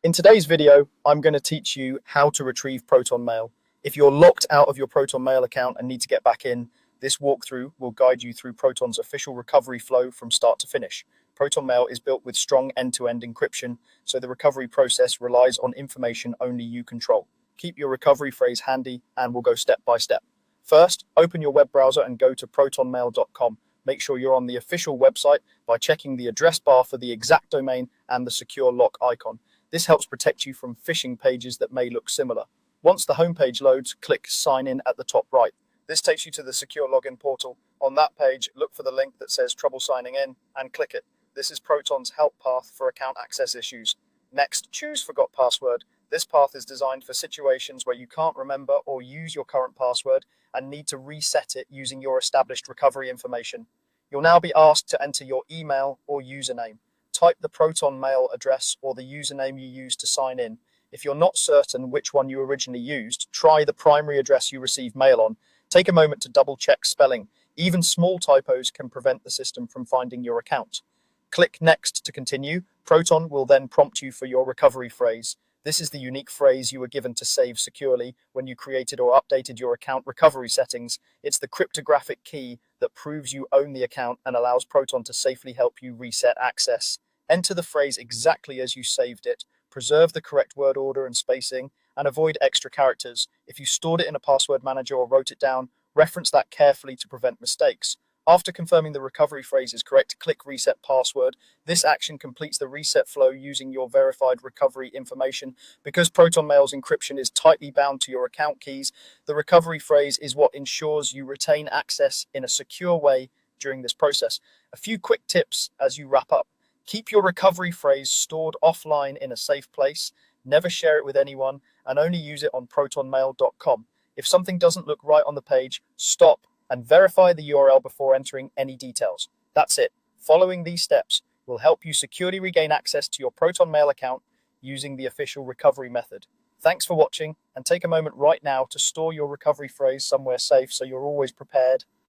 In today's video, I'm going to teach you how to retrieve Protonmail. If you're locked out of your Protonmail account and need to get back in, this walkthrough will guide you through Proton's official recovery flow from start to finish. Protonmail is built with strong end-to-end encryption, so the recovery process relies on information only you control. Keep your recovery phrase handy and we'll go step by step. First, open your web browser and go to protonmail.com. Make sure you're on the official website by checking the address bar for the exact domain and the secure lock icon. This helps protect you from phishing pages that may look similar. Once the homepage loads, click Sign In at the top right. This takes you to the secure login portal. On that page, look for the link that says Trouble Signing In and click it. This is Proton's help path for account access issues. Next, choose Forgot Password. This path is designed for situations where you can't remember or use your current password and need to reset it using your established recovery information. You'll now be asked to enter your email or username. Type the Protonmail address or the username you used to sign in. If you're not certain which one you originally used, try the primary address you received mail on. Take a moment to double check spelling. Even small typos can prevent the system from finding your account. Click Next to continue. Proton will then prompt you for your recovery phrase. This is the unique phrase you were given to save securely when you created or updated your account recovery settings. It's the cryptographic key that proves you own the account and allows Proton to safely help you reset access. Enter the phrase exactly as you saved it. Preserve the correct word order and spacing, and avoid extra characters. If you stored it in a password manager or wrote it down, reference that carefully to prevent mistakes. After confirming the recovery phrase is correct, click Reset Password. This action completes the reset flow using your verified recovery information. Because Protonmail's encryption is tightly bound to your account keys, the recovery phrase is what ensures you retain access in a secure way during this process. A few quick tips as you wrap up. Keep your recovery phrase stored offline in a safe place. Never share it with anyone and only use it on protonmail.com. If something doesn't look right on the page, stop and verify the URL before entering any details. That's it. Following these steps will help you securely regain access to your Protonmail account using the official recovery method. Thanks for watching, and take a moment right now to store your recovery phrase somewhere safe so you're always prepared.